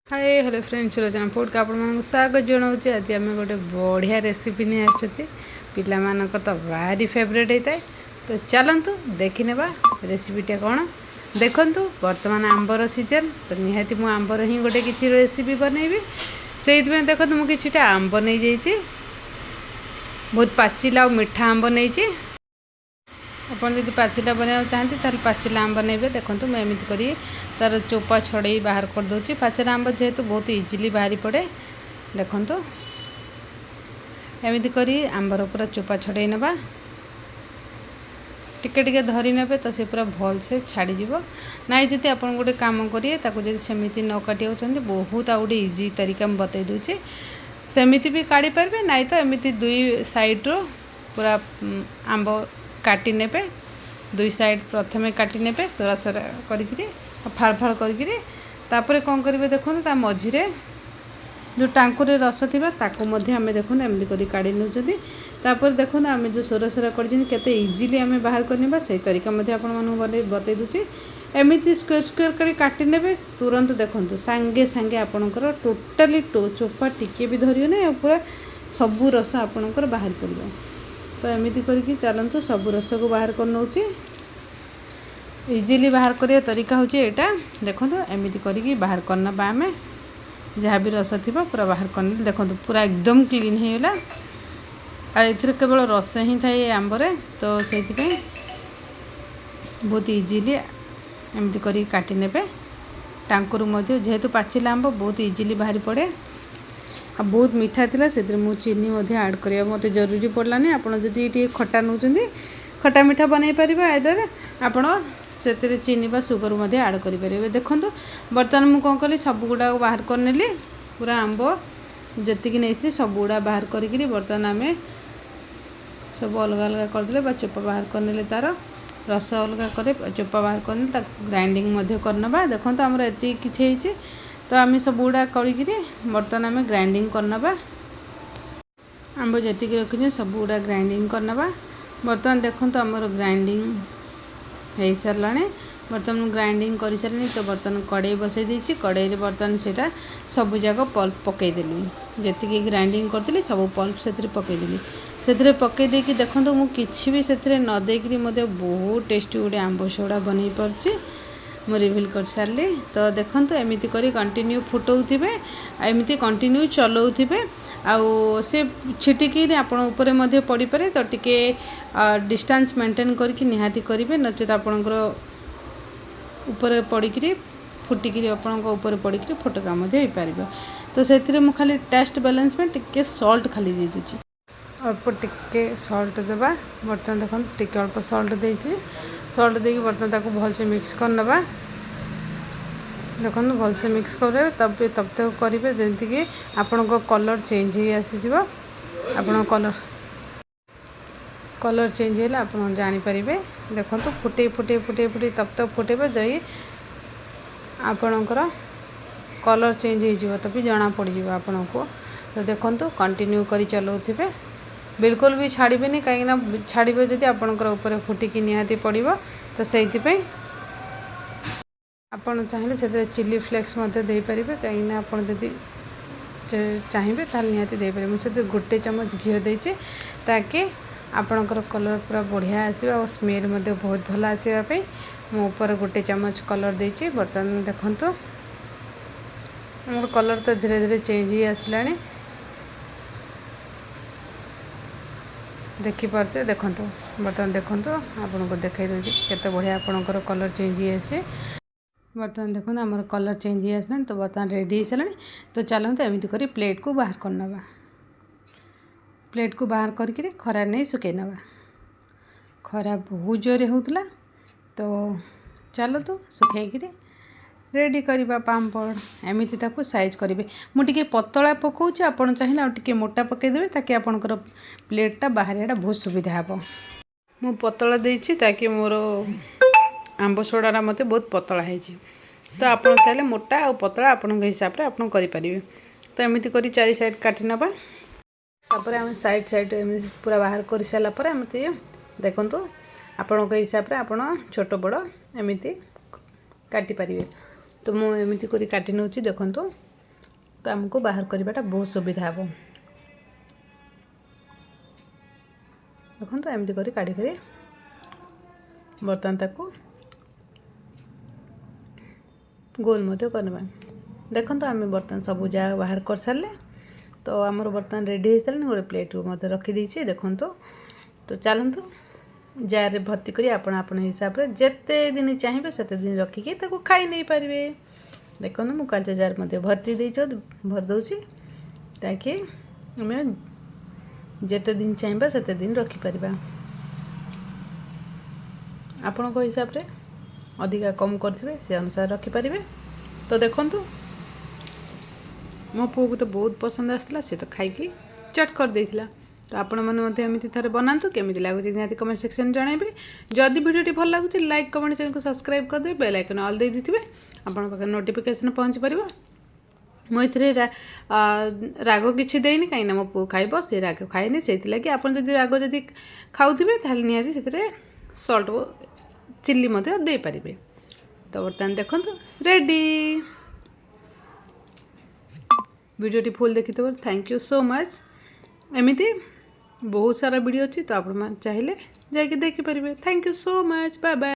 Hi hello friends Sulochana food का आप स्वागत जनाऊँ। आज आम गोटे बढ़िया रेसिपी नहीं आछती पिला मानकर तो भारी फेवरेट होता है। तो चलतु देखी नेबा रेसिपीटा कौन देखंतु। वर्तमान आंबर सीजन तो निहाती मु आंबर ही गोटे किसी रेसिपी बनैबी से देखो मुझे किटा आंब नहीं जाइए बहुत पाचिला और मीठा आंब नहीं। आपन जब पाचिला बनाया चाहती ताल पाचिला आंब नेबे। देखो मैं एमती करी तार चोपा छड़े बाहर कर दूची। पाचिला आंब जेहेतु बहुत इजिली बाहरी पड़े देखो एमती करी आंबर पूरा चोपा छड़े नेबा टिके टिके धरी नेबे तो सी पूरा भल से छाड़ी जीवो ना। जदि आप गोटे काम करिए ताको जदि सेमिति न काटिया चाहते बहुत आ गोटे इजी तरीका मैं बतई दूची सेमिति भी काढ़ी पारे ना तो एमती दुई साइड्रु पूरा आंब काटी नेबे। दुई साइड प्रथमे काटी नेबे सोरा सोरा करिकरी फाड़ फाड़ करिकरी तापर कौन करेंगे देखो ता मझिरे जो टांकुरे रस थी ताकू आम देखो एमती कर काढ़ी नौकरी। तापर देखो आम जो सोरा सोरा करते इजिली आम बाहर करने से तरीका आपने बतई दूची। एमती स्क्वेयर स्क्वेयर कर काटी नेबे तुरंत देखो सांगे सांगे आपणकर टोटाली चोपा टिके भी धरियो ना पूरा सबू रस आपणकर बाहर पड़ो। तो एमती करके चलतु सबू रस को बाहर कर नौची इजिली बाहर करिया तरीका होची एटा। देखो एमती करके बाहर करना आम जहाँ भी रस थी पूरा बाहर करने देखो पूरा एकदम क्लीन होगा। ए केवल रस ही थाए आंबरे तो से बहुत इजिली एमती कर काटी नेबे। टांकुरु मध्य जेहेतु पाचिला आंब बहुत इजिली बाहरी पड़े आ बहुत मीठा थिला से मु चीनी ऐड करिया मते जरूरी पड़लानी। आपन जदि ये खट्टा नौचंदी खट्टा मीठा बनै परिबा आइदर आपन से चीनी बा सुगर मध्य ऐड करि परिबे। देखंतु बर्तमान मु कोन कली सब गुडा बाहर कर नेली पूरा आंब जतिकी नहीं सब गुडा बाहर करी बर्तमान आमे सब अलग अलग करदे बा चोपा बाहर कर नेले तार रस अलग करे चोपा बाहर कर नेले ग्राइंडिंग मध्य करनबा। देखंतु हमर एति किछि हेछि तो आम सब गुड़ा करी बर्तमान आम ग्राइंडिंग करनबा। आंब जी रखी सब गुड़ा ग्राइंडिंग करनबा। बर्तमान देखो तो आमर ग्राइंडिंग हो सारा बर्तमान ग्राइंडिंग कर सारे तो बर्तमान कड़े बसई देती कड़े बर्तमान से सब जाक पल्प पकईदेली जी ग्राइंडिंग करी सब पल्प से पकईदेली से पकईदे कि देखो मुझे भी से नदेक बहुत टेस्टी गोटे आंब सोडा बन पार्टी मु रिविल कर सारे। तो देखो एमती कर कंटिन्यू फुटाऊे एमती कंटिन्यू चलाऊे आउ से छिटिकी आपण उपर पड़ पारे तो टिके डिस्टेंस मेंटेन करके निहाती करेंगे नचेत आपणकर ऊपर पड़ी फुटिकी ऊपर पड़ी फोटका हो पार। तो से खाली टेस्ट बैलेंस में टिके सॉल्ट खाली दे दूची अल्प टिके सॉल्ट देवा। बर्तमान देखो टिके अल्प सॉल्ट देती सॉल्ट देकी बर्तमान ताको भलसे मिक्स करनबा। देखो भलसे मिक्स करे तब तक करेंगे जमीक आपण कलर चेंज हो आसीज आपण कलर चेंज है आप जापर। देखो फुटे फुटे फुटे फुटे तब फुटेबे जई आपणकर कलर चेंज हो तभी जना पड़ जाए आपन को। तो देखो कंटिन्यू कर चलाऊे बिल्कुल भी छाड़बेनि कहीं छाड़े जदि आपणकर ऊपर फुटिकी निहाती पड़ो। तो से आपड़ चाहिए से चिली फ्लेक्स दे पारे कहीं आपड़ जदि चाहिए ताल निहाती दे पारे। मुझे गोटे चम्मच घी देचे ताकि आपणकर कलर पूरा बढ़िया आसो और स्मेल बहुत भल आसवाई मो ऊपर गोटे चम्मच कलर देची। बर्तमान देखो मोर कलर तो धीरे धीरे चेंज ही आसला देखिपे। देखो बर्तमान देखो आपको देखई दूसरी केते बढ़िया आपणकर कलर चेंज ही आसे। बर्तमान देखो आमर कलर चेंज ही आसला तो बर्तमान रेडी हो सारा। तो चलते एमती कर प्लेट को बाहर करनबा। प्लेट को बाहर करके खरा नहीं सुखे नवा। खरा बहुत जोरे होता तो चलो तो सुखे रेडी करवा पापड़ एमती ताको साइज करेंगे। मुझे पतला पकाऊँ आपड़ चाहिए आउ टे मोटा पकईदेवे ताकि आपणकर प्लेटा बाहर बहुत सुविधा हे। मु पतला देती ताकि मोर आंब सोडा मत बहुत पतला है। तो आप चाहिए मोटा और पतला आपण हिसाब से आप करें। तो एमती कर चारि साइड काटी नवा। तापर आम साइड साइड पूरा बाहर कर सारापर एमती देखु आपण हिसाब से आप छोट बड़ एमती काटी पारे। तो मुझे एमती कर काटी नौची देखो तो आमको बाहर करवाटा बहुत सुविधा हे देखो तो एमती कर काढ़ी बर्तमान ताको गोल मध्य करवा देखो तो आम बर्तमान सब जा बाहर कर सारे तो आमर बर्तमान रेडी हो सारे गोटे प्लेट मध्य रखीदे देखो तो चलतु जार भर्ती करी आपण हिसाब से जिते दिन चाहिए से दिन रखिकी खाई नहीं पारे देखो मु कांच जार मध्य भर्ती भर दूसरी ताकि आम जिते दिन चाहिए से दिन रखिपर आपण हिसाब से अधिका कम करेंगे से अनुसार रखिपारे तो देखु मो पुओ को तो बहुत पसंद आसला से तो खाई चट कर देथिला तो आपण मैंने एमती थे बनातु केमी लगुच निहाती कमेंट सेक्शन जनइबे जदि वीडियो भल लगुच लाइक कमेंट चैनल को सब्सक्राइब करदे बेल आइकन ऑल दे देथिबे आपण पाखे नोटिफिकेशन पहुँच पार मुझे राग किसी देनी कहीं मो पु खाइब से राग खाएनि से लगी आप राग जदि खाऊे ताल निहाती से सल्ट चिल्ली दे पारे तो बर्तमान देखो रेडी वीडियोटी फुल देखी थैंक यू सो मच एमती बहुत सारा वीडियो अच्छी तो आप चाहिए जाकि देखिपारे thank you so much bye bye.